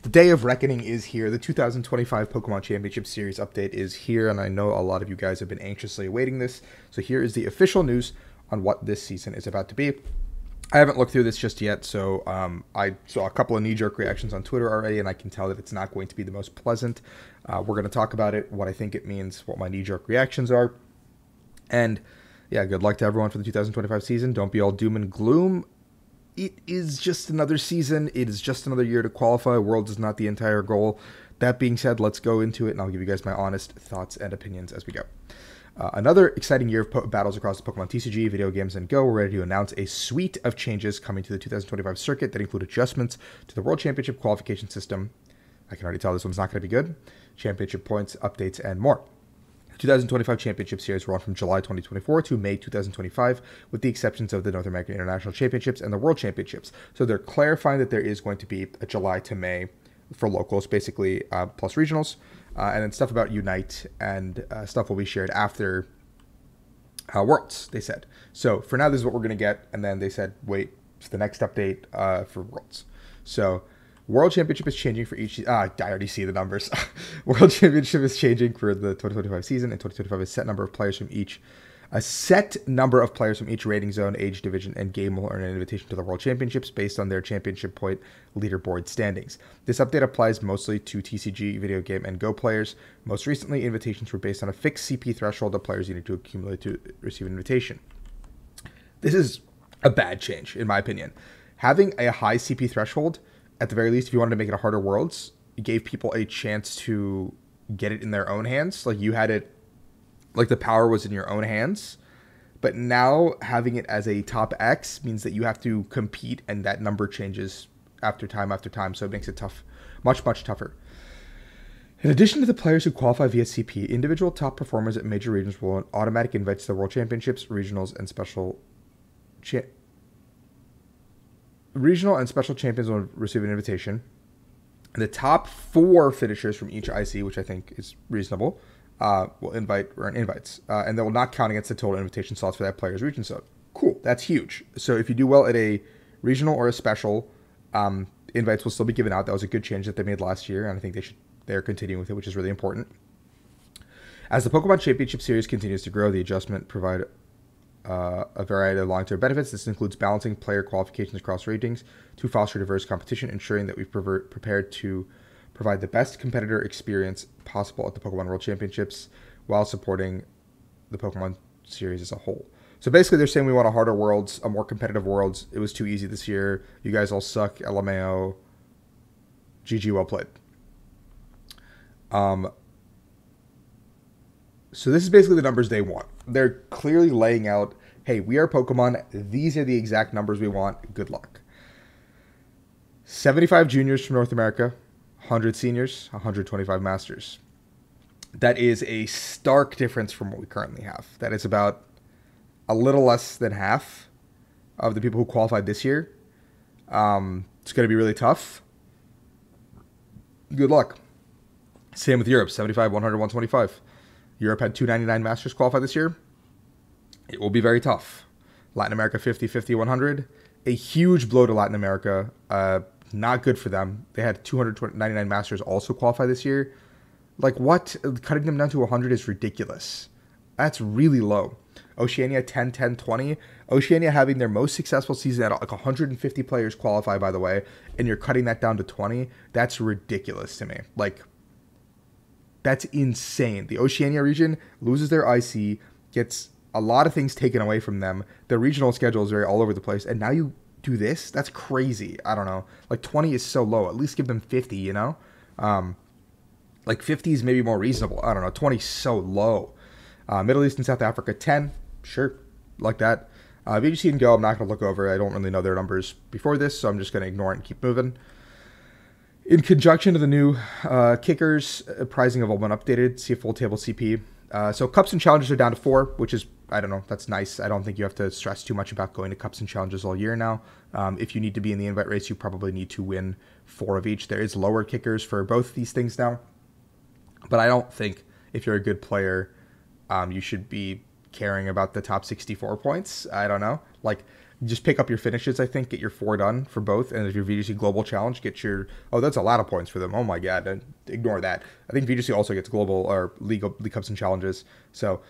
The day of reckoning is here. The 2025 Pokemon Championship Series update is here, and I know a lot of you guys have been anxiously awaiting this. So here is the official news on what this season is about to be. I haven't looked through this just yet, so I saw a couple of knee-jerk reactions on Twitter already, and I can tell that it's not going to be the most pleasant. We're going to talk about it, what I think it means, what my knee-jerk reactions are, and yeah, good luck to everyone for the 2025 season. Don't be all doom and gloom. It is just another season. It is just another year to qualify. Worlds is not the entire goal. That being said, let's go into it, and I'll give you guys my honest thoughts and opinions as we go. Another exciting year of battles across the Pokemon TCG, video games, and Go. We're ready to announce a suite of changes coming to the 2025 circuit that include adjustments to the World Championship qualification system. I can already tell this one's not going to be good. Championship points, updates, and more. 2025 Championship Series will run from July 2024 to May 2025, with the exceptions of the North American International Championships and the World Championships. So they're clarifying that there is going to be a July to May for locals, basically, plus regionals, and then stuff about Unite and stuff will be shared after Worlds, they said. So for now, this is what we're going to get, and then they said, wait, it's the next update for Worlds. So World Championship is changing for each... I already see the numbers. World Championship is changing for the 2025 season, and 2025 is a set number of players from each... A set number of players from each rating zone, age, division, and game will earn an invitation to the World Championships based on their championship point leaderboard standings. This update applies mostly to TCG, video game, and Go players. Most recently, invitations were based on a fixed CP threshold that players needed to accumulate to receive an invitation. This is a bad change, in my opinion. Having a high CP threshold, at the very least, if you wanted to make it a harder Worlds, it gave people a chance to get it in their own hands. Like, you had it, like the power was in your own hands. But now having it as a top X means that you have to compete, and that number changes after time, so it makes it tough, much, much tougher. In addition to the players who qualify via CP, individual top performers at major regions will automatic invites to the World Championships, regional and special champions will receive an invitation. And the top 4 finishers from each IC, which I think is reasonable, will earn invites. And they will not count against the total invitation slots for that player's region zone. Cool, that's huge. So if you do well at a regional or a special, invites will still be given out. That was a good change that they made last year, and I think they're continuing with it, which is really important. As the Pokemon Championship Series continues to grow, the adjustment provide a variety of long-term benefits. This includes balancing player qualifications across ratings to foster diverse competition, ensuring that we've prepared to provide the best competitor experience possible at the Pokemon World Championships while supporting the Pokemon series as a whole. So basically, they're saying we want a harder Worlds, a more competitive Worlds. It was too easy this year. You guys all suck. LMAO. GG, well played. So this is basically the numbers they want. They're clearly laying out, hey, we are Pokemon. These are the exact numbers we want. Good luck. 75 juniors from North America, 100 seniors, 125 masters. That is a stark difference from what we currently have. That is about a little less than half of the people who qualified this year. It's going to be really tough. Good luck. Same with Europe, 75, 100, 125. Europe had 299 masters qualify this year. It will be very tough. Latin America, 50, 50, 100. A huge blow to Latin America. Not good for them. They had 299 masters also qualify this year. Like, what? Cutting them down to 100 is ridiculous. That's really low. Oceania, 10, 10, 20. Oceania having their most successful season at like 150 players qualify, by the way, and you're cutting that down to 20. That's ridiculous to me. Like, that's insane. The Oceania region loses their IC, gets a lot of things taken away from them. Their regional schedule is very all over the place, and now you do this? That's crazy. I don't know. Like, 20 is so low. At least give them 50, you know? Like, 50 is maybe more reasonable. I don't know. 20 is so low. Middle East and South Africa, 10. Sure. Like that. VGC and Go, I'm not going to look over. I don't really know their numbers before this, so I'm just going to ignore it and keep moving. In conjunction to the new kickers, prizing have all been updated. See a full table CP. So cups and challenges are down to 4, which is, I don't know, that's nice. I don't think you have to stress too much about going to cups and challenges all year now. If you need to be in the invite race, you probably need to win 4 of each. There is lower kickers for both these things now. But I don't think if you're a good player, you should be caring about the top 64 points. I don't know. Like, just pick up your finishes, I think, get your 4 done for both. And if you're VGC Global Challenge, get your, oh, that's a lot of points for them. Oh my God, ignore that. I think VGC also gets Global or League Cups and Challenges. So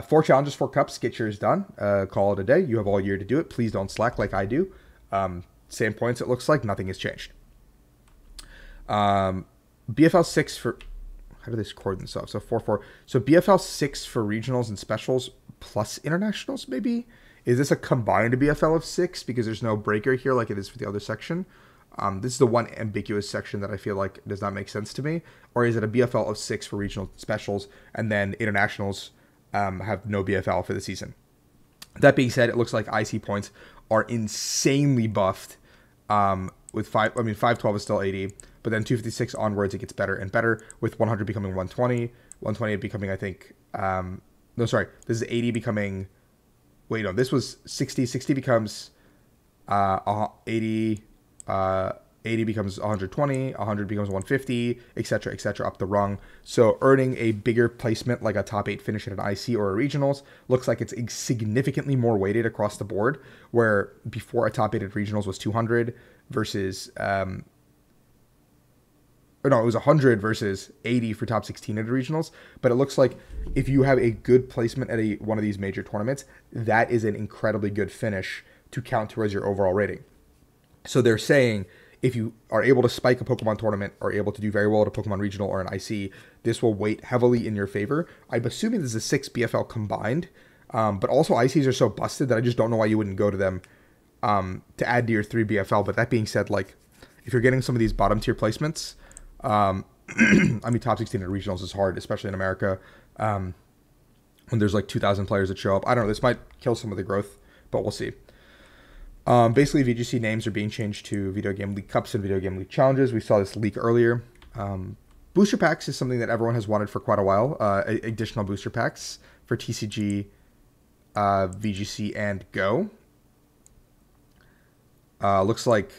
4 challenges, 4 cups, get yours done. Call it a day. You have all year to do it. Please don't slack like I do. Same points, it looks like. Nothing has changed. BFL 6 for, how do they score themselves? So 4-4. So BFL 6 for regionals and specials plus internationals, maybe? Is this a combined BFL of 6 because there's no breaker here like it is for the other section? This is the one ambiguous section that I feel like does not make sense to me. Or is it a BFL of 6 for regional specials and then internationals have no BFL for the season? That being said, it looks like IC points are insanely buffed. With 512 is still 80, but then 256 onwards it gets better and better, with 100 becoming 120, 120 becoming, I think, no, sorry, this is 80 becoming, wait, no, this was 60, 60 becomes 80, 80 becomes 120, 100 becomes 150, etc., up the rung. So earning a bigger placement like a top 8 finish at an IC or a regionals looks like it's significantly more weighted across the board, where before a top 8 at regionals was 200 versus, or no, it was 100 versus 80 for top 16 at regionals. But it looks like if you have a good placement at one of these major tournaments, that is an incredibly good finish to count towards your overall rating. So they're saying if you are able to spike a Pokemon tournament or able to do very well at a Pokemon regional or an IC, this will weight heavily in your favor. I'm assuming this is a 6 BFL combined, but also ICs are so busted that I just don't know why you wouldn't go to them to add to your 3 BFL. But that being said, like, if you're getting some of these bottom tier placements, I mean, top 16 at regionals is hard, especially in America, when there's like 2,000 players that show up. I don't know, this might kill some of the growth, but we'll see. Basically, VGC names are being changed to Video Game League Cups and Video Game League Challenges. We saw this leak earlier. Booster packs is something that everyone has wanted for quite a while. Additional booster packs for TCG, VGC, and Go. Looks like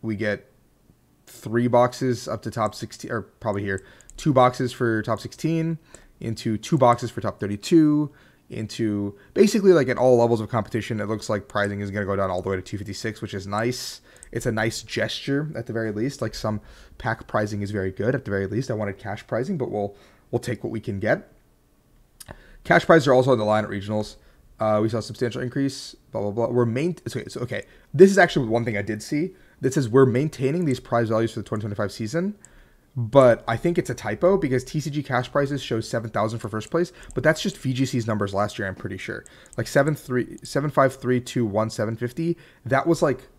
we get 3 boxes up to top 16, or probably here, 2 boxes for top 16, into 2 boxes for top 32, into basically like at all levels of competition. It looks like pricing is going to go down all the way to 256, which is nice. It's a nice gesture at the very least. Like, some pack pricing is very good at the very least. I wanted cash pricing, but we'll take what we can get. Cash prizes are also on the line at regionals. We saw a substantial increase, blah, blah, blah. Okay. This is actually one thing I did see that says we're maintaining these prize values for the 2025 season, but I think it's a typo because TCG cash prizes show 7,000 for first place, but that's just VGC's numbers last year, I'm pretty sure. Like 75321 750, that was like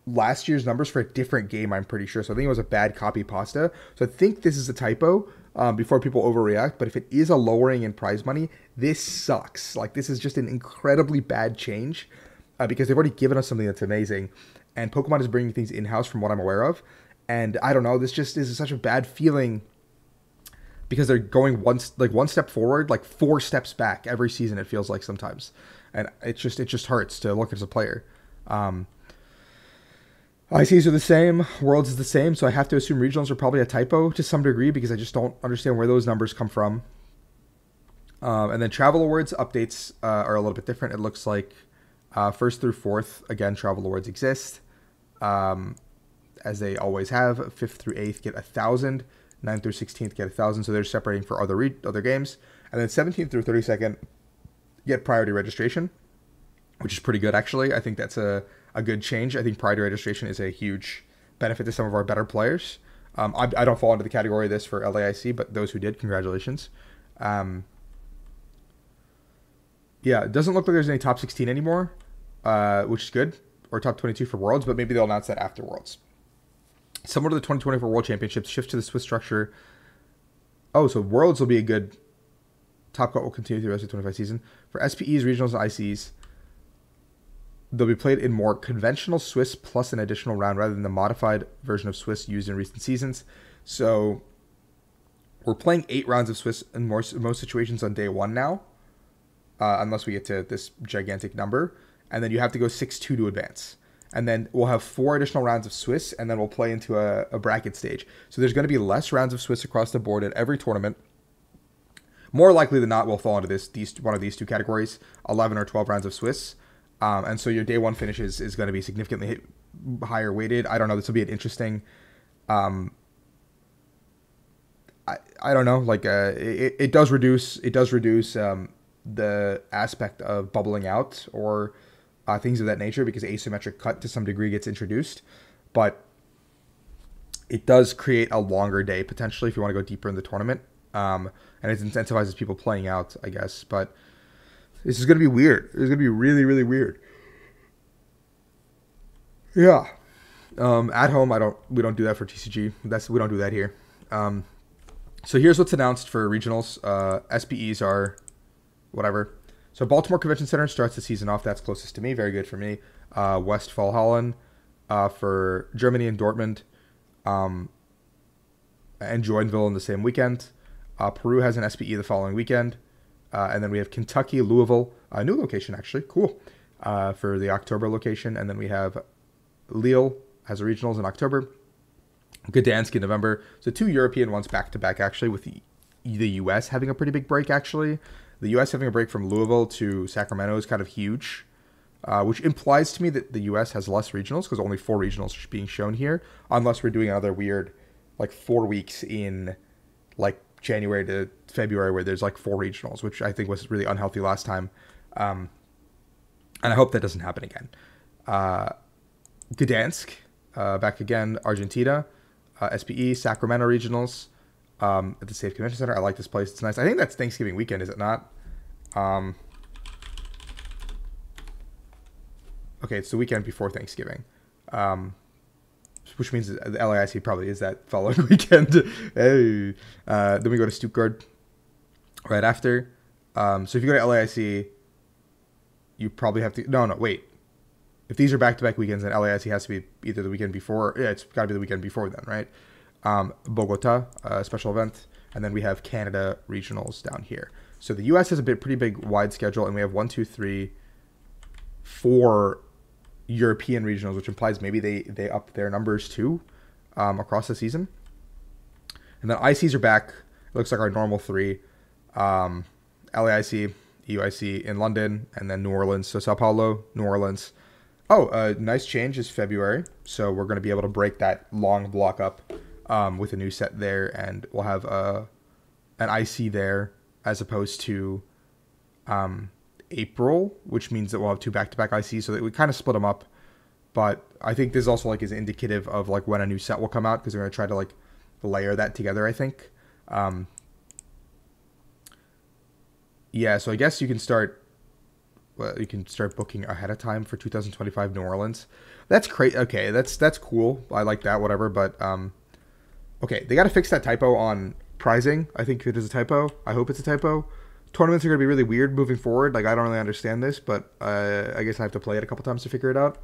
last year's numbers for a different game, I'm pretty sure. So I think it was a bad copy pasta. So I think this is a typo before people overreact. But if it is a lowering in prize money, this sucks. Like, this is just an incredibly bad change because they've already given us something that's amazing. And Pokemon is bringing things in-house from what I'm aware of. And I don't know, this just is such a bad feeling because they're going one step forward, like 4 steps back every season, it feels like sometimes. And it just hurts to look as a player. ICs are the same, Worlds is the same, so I have to assume regionals are probably a typo to some degree because I just don't understand where those numbers come from. And then Travel Awards updates are a little bit different. It looks like 1st through 4th, again, Travel Awards exist, as they always have. 5th through 8th get 1,000, 9th through 16th get 1,000, so they're separating for other games. And then 17th through 32nd get priority registration, which is pretty good, actually. I think that's a good change. I think priority registration is a huge benefit to some of our better players. I don't fall into the category of this for LAIC, but those who did, congratulations. Yeah, it doesn't look like there's any top 16 anymore, which is good, or top 22 for Worlds, but maybe they'll announce that after Worlds. Similar to the 2024 World Championships, shift to the Swiss structure. Oh, so Worlds will be a good top cut will continue through the rest of the 25 season. For SPEs, regionals, and ICs, they'll be played in more conventional Swiss plus an additional round rather than the modified version of Swiss used in recent seasons. So we're playing 8 rounds of Swiss in most situations on day 1 now, unless we get to this gigantic number. And then you have to go 6-2 to advance. And then we'll have 4 additional rounds of Swiss, and then we'll play into a bracket stage. So there's going to be less rounds of Swiss across the board at every tournament, more likely than not will fall into one of these two categories, 11 or 12 rounds of Swiss. And so your day one finishes is going to be significantly higher weighted. I don't know. This will be an interesting. I don't know. Like it does reduce the aspect of bubbling out or things of that nature because asymmetric cut to some degree gets introduced, but it does create a longer day potentially if you want to go deeper in the tournament. And it incentivizes people playing out, I guess. But this is going to be weird. It's going to be really, really weird. Yeah. At home, we don't do that for TCG. We don't do that here. So here's what's announced for regionals. SPEs are whatever. So Baltimore Convention Center starts the season off. That's closest to me. Very good for me. Westfalen for Germany and Dortmund. And Joinville in the same weekend. Peru has an SPE the following weekend. And then we have Kentucky, Louisville, a new location actually. Cool. For the October location. And then we have Lille has a regionals in October. Gdansk in November. So 2 European ones back to back actually, with the US having a pretty big break actually. The US having a break from Louisville to Sacramento is kind of huge, which implies to me that the US has less regionals because only 4 regionals are being shown here, unless we're doing another weird like 4 weeks in like January to February where there's like 4 regionals, which I think was really unhealthy last time. And I hope that doesn't happen again. Gdansk, back again, Argentina. SPE, Sacramento regionals at the Safe Convention Center. I like this place. It's nice. I think that's Thanksgiving weekend, is it not? Okay, it's the weekend before Thanksgiving, which means the LAIC probably is that following weekend. Hey. Then we go to Stuttgart right after. So if you go to LAIC, you probably have to... No, wait. If these are back-to-back weekends, then LAIC has to be either the weekend before... Yeah, it's got to be the weekend before then, right? Bogota, special event. And then we have Canada regionals down here. So the U.S. has a pretty big wide schedule, and we have 1, 2, 3, 4 European regionals, which implies maybe they up their numbers too across the season. And then ICs are back. It looks like our normal 3. LAIC, EUIC in London, and then New Orleans. So Sao Paulo, New Orleans. Oh, nice change is February. So we're going to be able to break that long block up with a new set there. And we'll have an IC there as opposed to April, which means that we'll have 2 back-to-back ICs. So that we kind of split them up. But I think this also like is indicative of like when a new set will come out because they're going to try to like layer that together, I think. Yeah, so I guess you can start... Well, you can start booking ahead of time for 2025 New Orleans. That's great. Okay, that's cool. I like that, whatever. But, okay, they got to fix that typo on pricing. I think it is a typo. I hope it's a typo. Tournaments are going to be really weird moving forward. Like, I don't really understand this, but I guess I have to play it a couple times to figure it out.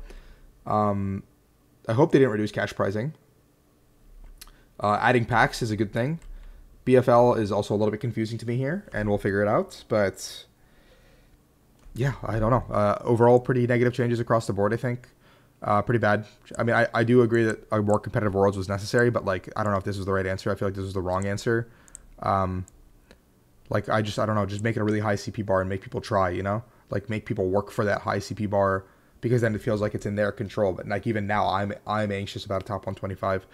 I hope they didn't reduce cash pricing. Adding packs is a good thing. BFL is also a little bit confusing to me here, and we'll figure it out. But... yeah, I don't know. Overall, pretty negative changes across the board, I think. Pretty bad. I mean, I do agree that a more competitive Worlds was necessary, but, like, I don't know if this was the right answer. I feel like this was the wrong answer. Like, I don't know. Just make it a really high CP bar and make people try, you know? Like, make people work for that high CP bar because then it feels like it's in their control. But, like, even now, I'm anxious about a top 125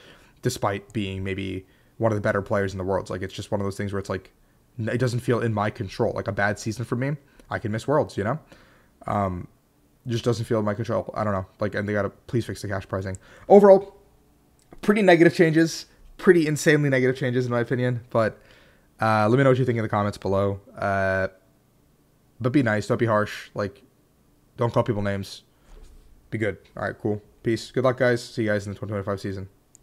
despite being maybe one of the better players in the Worlds. Like, it's just one of those things where it's, like, it doesn't feel in my control. Like, a bad season for me. I can miss Worlds, you know? Just doesn't feel in my control. I don't know. Like, and they gotta please fix the cash pricing. Overall, pretty negative changes. Pretty insanely negative changes, in my opinion. But let me know what you think in the comments below. But be nice. Don't be harsh. Like, don't call people names. Be good. All right, cool. Peace. Good luck, guys. See you guys in the 2025 season.